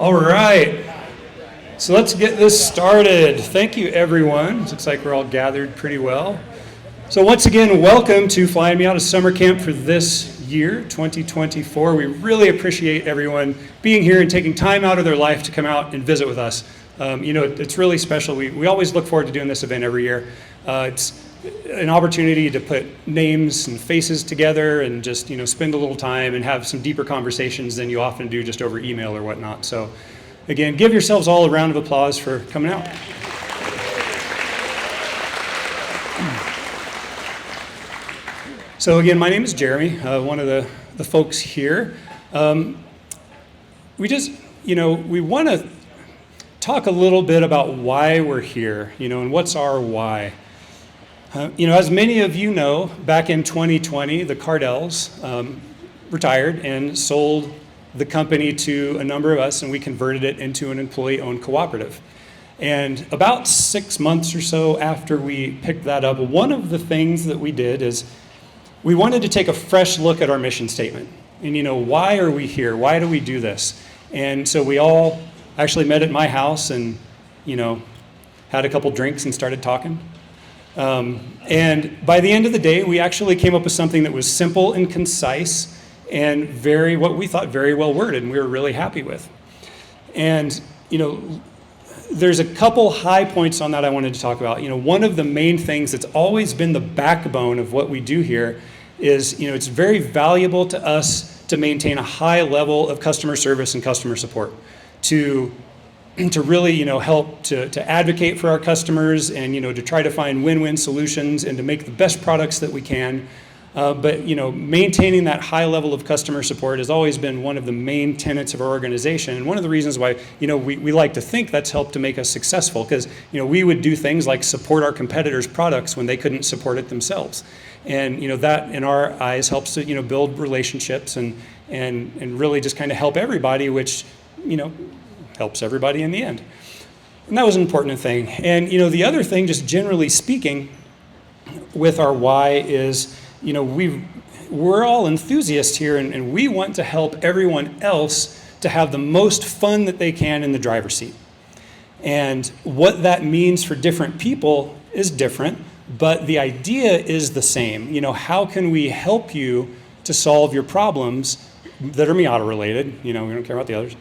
All right, so let's get this started. Thank you, everyone. Looks like we're all gathered pretty well. So once again, welcome to Flyin Miata Summer Camp for this year, 2024. We really appreciate everyone being here and taking time out of their life to come out and visit with us. It's really special. We always look forward to doing this event every year. It's an opportunity to put names and faces together and just spend a little time and have some deeper conversations than you often do just over email or whatnot. So again, give yourselves all a round of applause for coming out. So again, my name is Jeremy, one of the folks here. We want to talk a little bit about why we're here, and what's our why. As many of you know, back in 2020, the Cardells retired and sold the company to a number of us, and we converted it into an employee-owned cooperative. And about 6 months or so after we picked that up, one of the things that we did is we wanted to take a fresh look at our mission statement. And why are we here? Why do we do this? And so we all actually met at my house and, had a couple drinks and started talking. And by the end of the day, we actually came up with something that was simple and concise and what we thought very well worded, and we were really happy with. And, there's a couple high points on that I wanted to talk about. One of the main things that's always been the backbone of what we do here is, it's very valuable to us to maintain a high level of customer service and customer support, to really, help to advocate for our customers and, to try to find win-win solutions and to make the best products that we can. But maintaining that high level of customer support has always been one of the main tenets of our organization, and one of the reasons why we like to think that's helped to make us successful, because we would do things like support our competitors' products when they couldn't support it themselves, and that in our eyes helps to build relationships and really just kind of help everybody, which helps everybody in the end. And that was an important thing. And the other thing, just generally speaking, with our why is we're all enthusiasts here, and we want to help everyone else to have the most fun that they can in the driver's seat. And what that means for different people is different, but the idea is the same. How can we help you to solve your problems that are Miata related? We don't care about the others.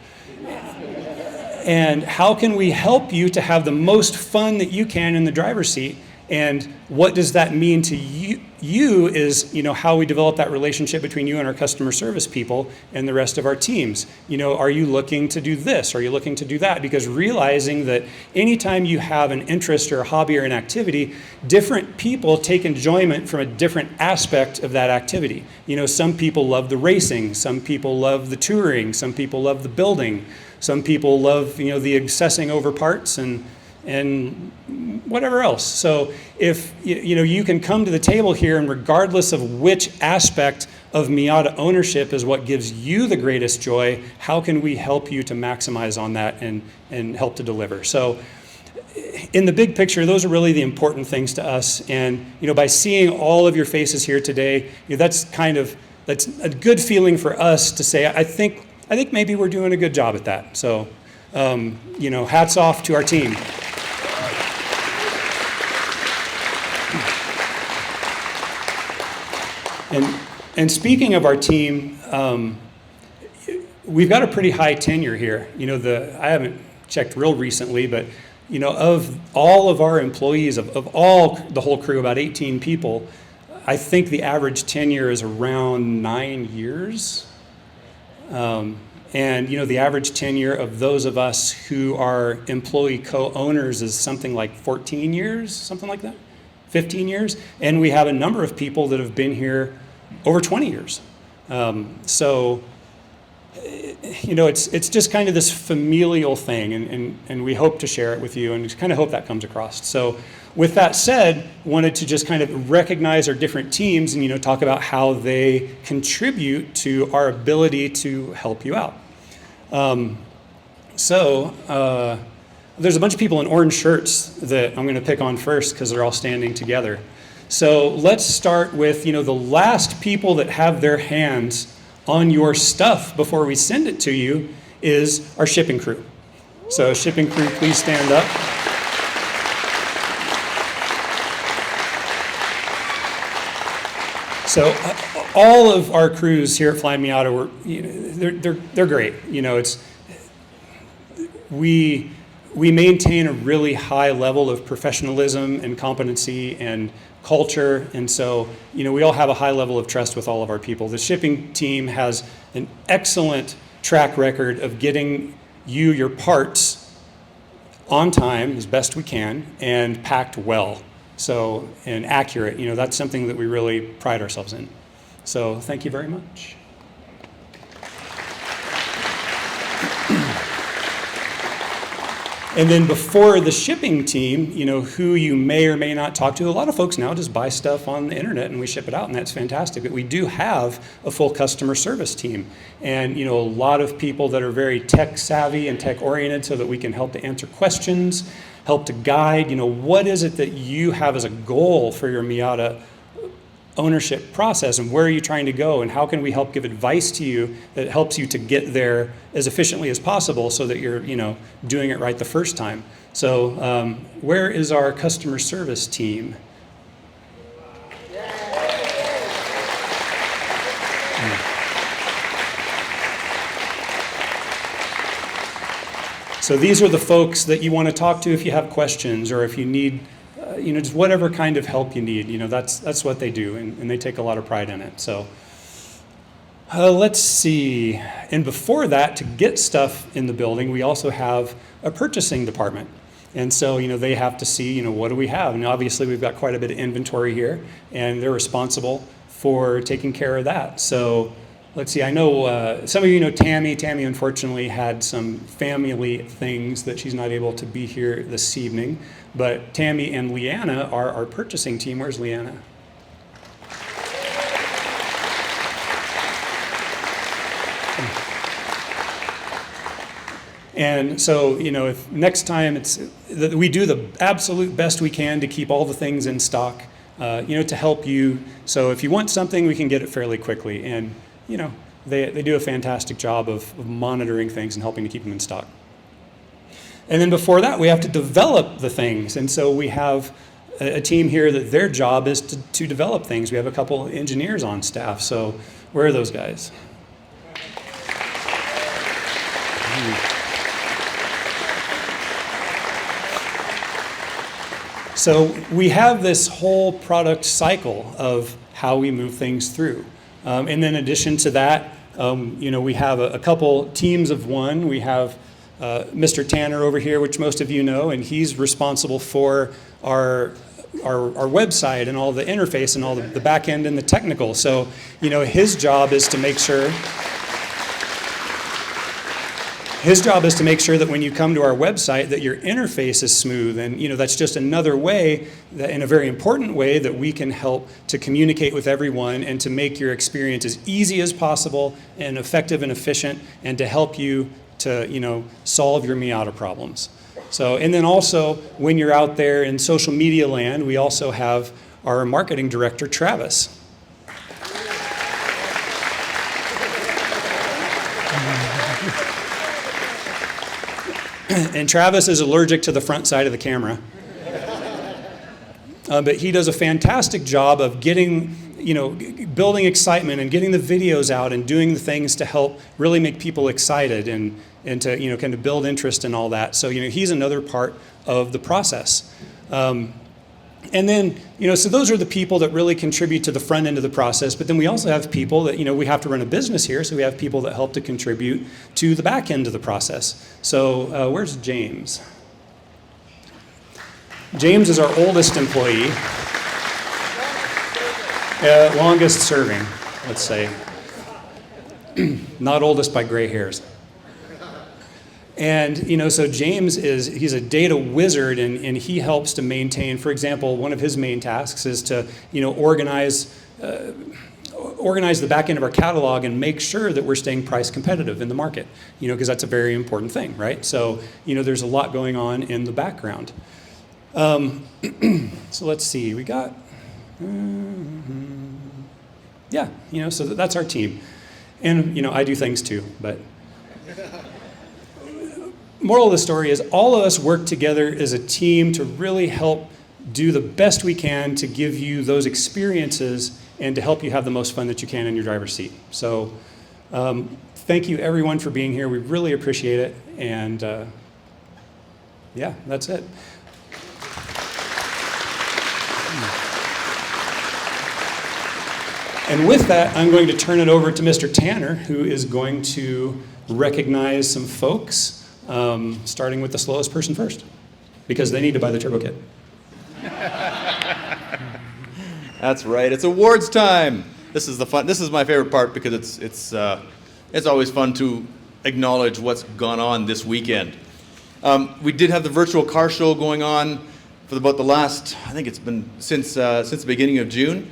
And how can we help you to have the most fun that you can in the driver's seat? And what does that mean to you is, how we develop that relationship between you and our customer service people and the rest of our teams. Are you looking to do this? Are you looking to do that? Because realizing that anytime you have an interest or a hobby or an activity, different people take enjoyment from a different aspect of that activity. Some people love the racing, some people love the touring, some people love the building, some people love, the obsessing over parts and whatever else. So if you can come to the table here, and regardless of which aspect of Miata ownership is what gives you the greatest joy, how can we help you to maximize on that and help to deliver? So in the big picture, those are really the important things to us. And by seeing all of your faces here today, that's a good feeling for us to say, I think maybe we're doing a good job at that. So hats off to our team. And speaking of our team, we've got a pretty high tenure here. I haven't checked real recently, but of all of our employees, of the whole crew, about 18 people, I think the average tenure is around 9 years. And the average tenure of those of us who are employee co-owners is something like 14 years, something like that. 15 years, and we have a number of people that have been here over 20 years. So, it's just kind of this familial thing, and we hope to share it with you, and just kind of hope that comes across. So, with that said, wanted to just kind of recognize our different teams and talk about how they contribute to our ability to help you out. There's a bunch of people in orange shirts that I'm going to pick on first because they're all standing together. So let's start with, the last people that have their hands on your stuff before we send it to you is our shipping crew. So shipping crew, please stand up. So all of our crews here at Flyin Miata, they're great. We maintain a really high level of professionalism and competency and culture, and so we all have a high level of trust with all of our people. The shipping team has an excellent track record of getting you your parts on time as best we can and packed well. So, and accurate, that's something that we really pride ourselves in. So thank you very much. And then before the shipping team, who you may or may not talk to, a lot of folks now just buy stuff on the internet and we ship it out, and that's fantastic. But we do have a full customer service team, and a lot of people that are very tech savvy and tech oriented, so that we can help to answer questions, help to guide. What is it that you have as a goal for your Miata ownership process, and where are you trying to go, and how can we help give advice to you that helps you to get there as efficiently as possible, so that you're doing it right the first time. So where is our customer service team? So these are the folks that you want to talk to if you have questions, or if you need just whatever kind of help you need. That's what they do, and they take a lot of pride in it. So let's see. And before that, to get stuff in the building, we also have a purchasing department. And so, they have to see, what do we have? And obviously we've got quite a bit of inventory here, and they're responsible for taking care of that. So let's see, I know some of you know Tammy. Tammy unfortunately had some family things that she's not able to be here this evening. But Tammy and Leanna are our purchasing team. Where's Leanna? And so, if next time we do the absolute best we can to keep all the things in stock, to help you. So if you want something, we can get it fairly quickly. And, they do a fantastic job of monitoring things and helping to keep them in stock. And then before that, we have to develop the things. And so we have a team here that their job is to develop things. We have a couple engineers on staff. So where are those guys? So we have this whole product cycle of how we move things through. And then in addition to that, we have a couple teams of one. We have Mr. Tanner over here, which most of you know, and he's responsible for our website and all the interface and all the back end and the technical. So, his job is to make sure that when you come to our website that your interface is smooth. And, that's just another way, in a very important way, that we can help to communicate with everyone and to make your experience as easy as possible and effective and efficient, and to help you to, solve your Miata problems. So, and then also when you're out there in social media land, we also have our marketing director, Travis. And Travis is allergic to the front side of the camera. But he does a fantastic job of getting, building excitement and getting the videos out and doing the things to help really make people excited and to, kind of build interest in all that. So, he's another part of the process. And then, so those are the people that really contribute to the front end of the process. But then we also have people that, we have to run a business here. So we have people that help to contribute to the back end of the process. So where's James? James is our oldest employee. Longest serving, let's say. Not oldest by gray hairs. And, so James he's a data wizard, and he helps to maintain, for example, one of his main tasks is to, organize the back end of our catalog and make sure that we're staying price competitive in the market, because that's a very important thing, right? So, there's a lot going on in the background. So let's see, we got, so that's our team. And, I do things too, but. moral of the story is all of us work together as a team to really help do the best we can to give you those experiences and to help you have the most fun that you can in your driver's seat. So thank you everyone for being here. We really appreciate it. And yeah, that's it. And with that, I'm going to turn it over to Mr. Tanner, who is going to recognize some folks, starting with the slowest person first, because they need to buy the turbo kit. That's right. It's awards time. This is the fun. This is my favorite part because it's always fun to acknowledge what's gone on this weekend. We did have the virtual car show going on for about the last, I think it's been since the beginning of June.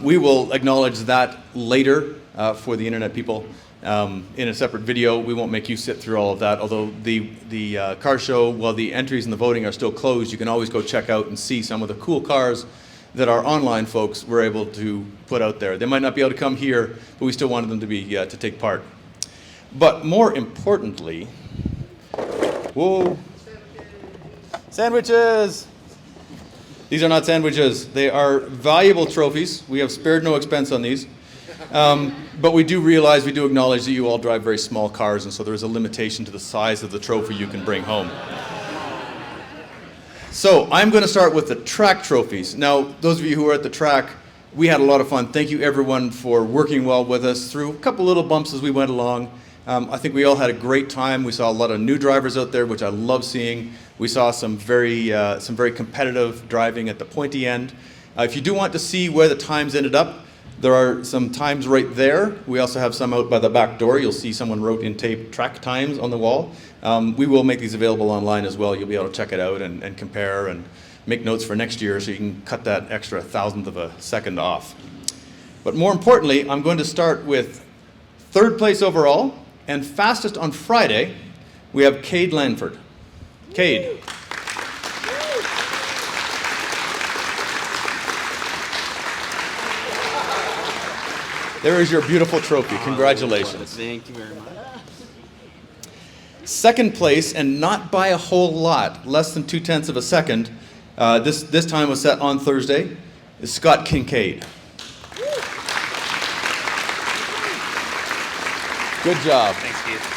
We will acknowledge that later for the internet people in a separate video. We won't make you sit through all of that, although the car show, while the entries and the voting are still closed, you can always go check out and see some of the cool cars that our online folks were able to put out there. They might not be able to come here, but we still wanted them to take part. But more importantly, whoa, sandwiches! These are not sandwiches. They are valuable trophies. We have spared no expense on these. But we do acknowledge that you all drive very small cars, and so there's a limitation to the size of the trophy you can bring home. So I'm going to start with the track trophies. Now, those of you who were at the track, we had a lot of fun. Thank you, everyone, for working well with us through a couple little bumps as we went along. I think we all had a great time. We saw a lot of new drivers out there, which I love seeing. We saw some very competitive driving at the pointy end. If you do want to see where the times ended up, there are some times right there. We also have some out by the back door. You'll see someone wrote in tape track times on the wall. We will make these available online as well. You'll be able to check it out and compare and make notes for next year so you can cut that extra thousandth of a second off. But more importantly, I'm going to start with third place overall and fastest on Friday. We have Cade Lanford. Cade. There is your beautiful trophy. Congratulations. Thank you very much. Second place, and not by a whole lot, less than 0.2 of a second. This time was set on Thursday. Is Scott Kincaid. Good job. Thanks, Keith.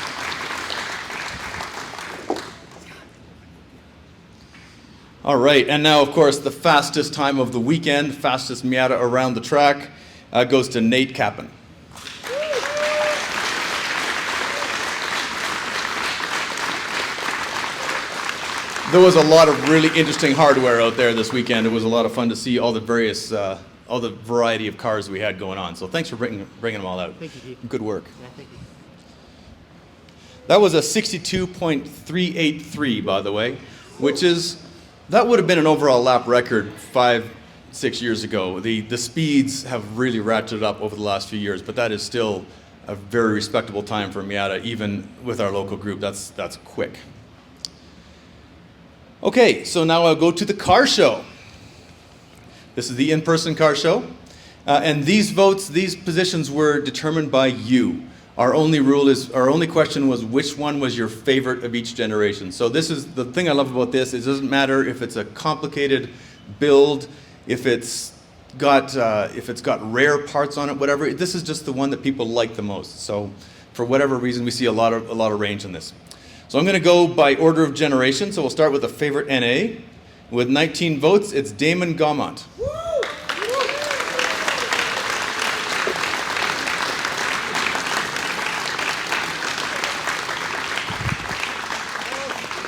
All right, and now, of course, the fastest time of the weekend, fastest Miata around the track, goes to Nate Kappen. There was a lot of really interesting hardware out there this weekend. It was a lot of fun to see all the variety of cars we had going on. So thanks for bringing them all out. Thank you, Keith. Good work. Yeah, thank you. That was a 62.383, by the way, that would have been an overall lap record 5-6 years ago. The speeds have really ratcheted up over the last few years, but that is still a very respectable time for Miata, even with our local group. That's quick. Okay, so now I'll go to the car show. This is the in-person car show. And these positions were determined by you. Our only question was which one was your favorite of each generation. So this is the thing I love about this. It doesn't matter if it's a complicated build, if it's got rare parts on it, whatever. This is just the one that people like the most. So for whatever reason, we see a lot of range in this. So I'm going to go by order of generation. So we'll start with the favorite NA. With 19 votes, it's Damon Gaumont.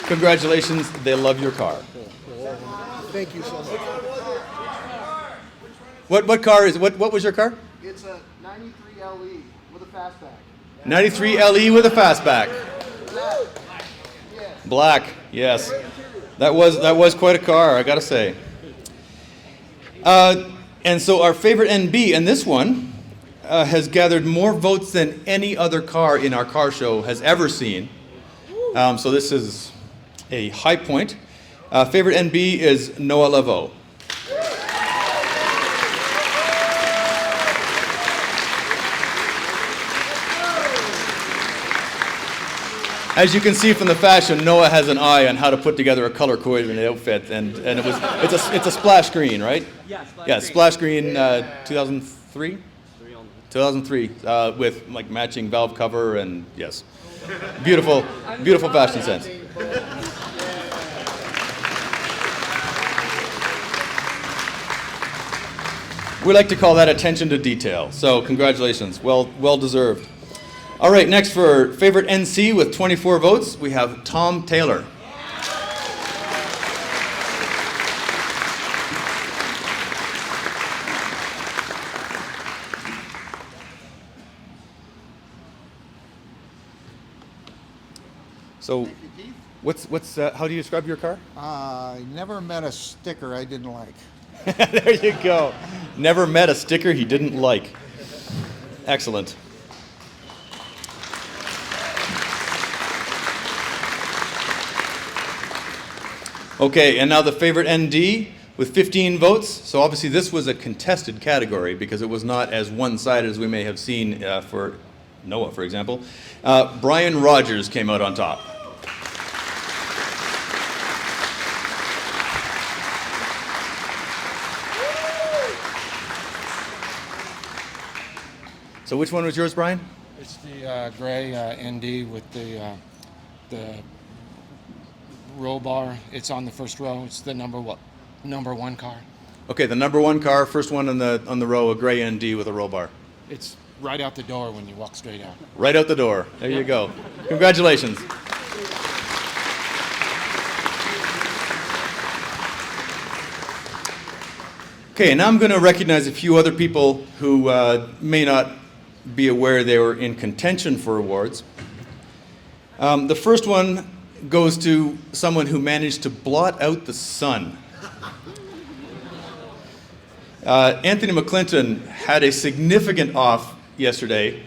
Congratulations, they love your car. Thank you so much. What car is it? What was your car? It's a 93 LE with a fastback. 93 LE with a fastback. Black, yes. That was quite a car, I gotta say. And so our favorite NB, and this one has gathered more votes than any other car in our car show has ever seen. So this is a high point. Favorite NB is Noah Laveau. As you can see from the fashion, Noah has an eye on how to put together a color coordinated outfit, and it's a splash green, right? Yeah, splash green, 2003. 2003, with like matching valve cover, and yes, beautiful fashion sense. We like to call that attention to detail. So congratulations, well deserved. All right, next for favorite NC with 24 votes, we have Tom Taylor. So, what's how do you describe your car? I never met a sticker I didn't like. There you go. Never met a sticker he didn't like. Excellent. Okay, and now the favorite ND with 15 votes. So obviously this was a contested category because it was not as one-sided as we may have seen for Noah, for example. Brian Rogers came out on top. So which one was yours, Brian? It's the gray ND with the roll bar. It's on the first row. It's the number one car. Okay, the number one car, first one on the row, a gray ND with a roll bar. It's right out the door when you walk straight out. Right out the door. There you go. Congratulations. Okay, now I'm going to recognize a few other people who may not be aware they were in contention for awards. The first one goes to someone who managed to blot out the sun. Anthony McClinton had a significant off yesterday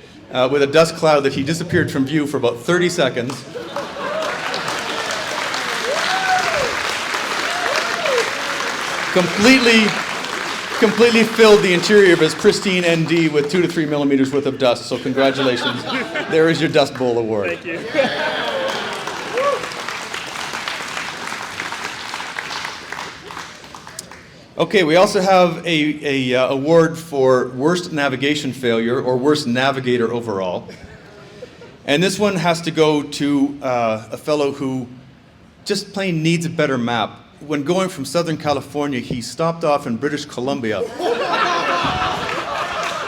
with a dust cloud that he disappeared from view for about 30 seconds. Completely filled the interior of his pristine ND with 2 to 3 millimeters worth of dust. So congratulations. There is your Dust Bowl award. Thank you. Okay, we also have a award for worst navigation failure or worst navigator overall. And this one has to go to a fellow who just plain needs a better map. When going from Southern California, he stopped off in British Columbia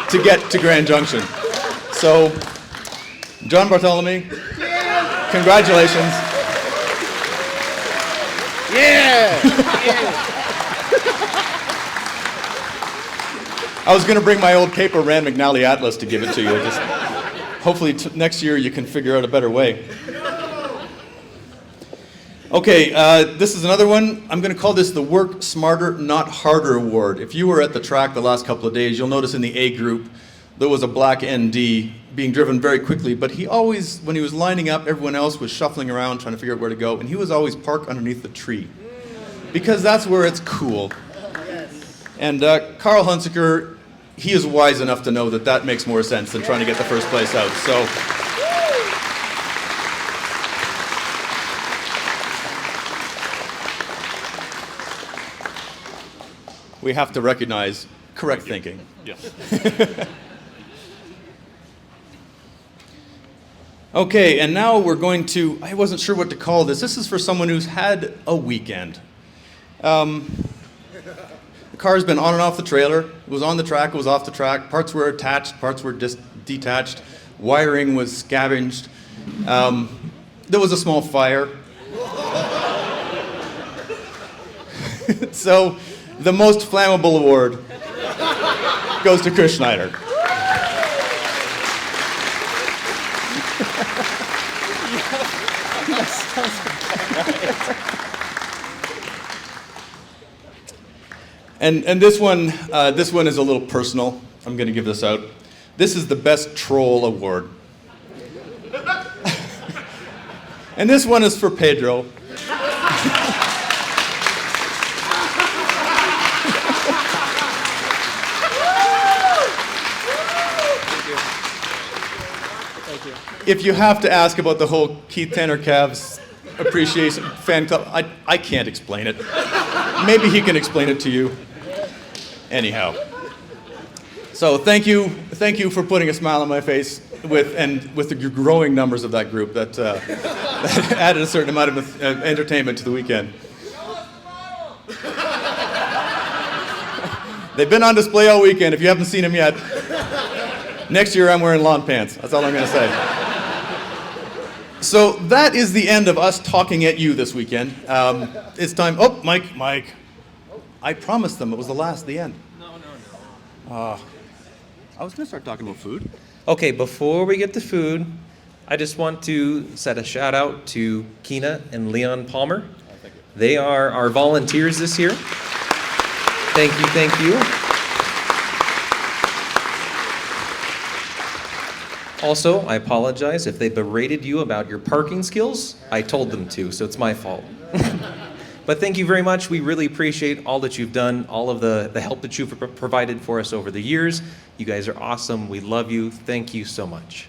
to get to Grand Junction. So, John Bartholomew, congratulations. Yeah! I was going to bring my old paper Rand McNally Atlas to give it to you. Just hopefully next year you can figure out a better way. Okay, this is another one. I'm going to call this the Work Smarter, Not Harder Award. If you were at the track the last couple of days, you'll notice in the A group there was a black ND being driven very quickly, but he always, when he was lining up, everyone else was shuffling around trying to figure out where to go, and he was always parked underneath the tree because that's where it's cool. And Carl Hunsaker, he is wise enough to know that that makes more sense than trying to get the first place out. So. We have to recognize correct thinking. Yes. Okay, and now we're going to, I wasn't sure what to call this. This is for someone who's had a weekend. The car's been on and off the trailer. It was on the track, it was off the track. Parts were attached, parts were detached. Wiring was scavenged. There was a small fire. So, the most flammable award goes to Chris Schneider. And this one is a little personal. I'm going to give this out. This is the Best Troll Award. And this one is for Pedro. Thank you. if you have to ask about the whole Keith Tanner Cavs appreciation fan club, I can't explain it. Maybe he can explain it to you. Anyhow. So thank you for putting a smile on my face with the growing numbers of that group that added a certain amount of entertainment to the weekend. They've been on display all weekend if you haven't seen them yet. Next year I'm wearing lawn pants. That's all I'm going to say. So that is the end of us talking at you this weekend. It's time. Oh, Mike. I promised them it was the end. No. I was going to start talking about food. Okay, before we get to food, I just want to set a shout out to Keena and Leon Palmer. Thank you. They are our volunteers this year. Thank you. Also, I apologize if they berated you about your parking skills. I told them to, so it's my fault. But thank you very much. We really appreciate all that you've done, all of the help that you've provided for us over the years. You guys are awesome. We love you. Thank you so much.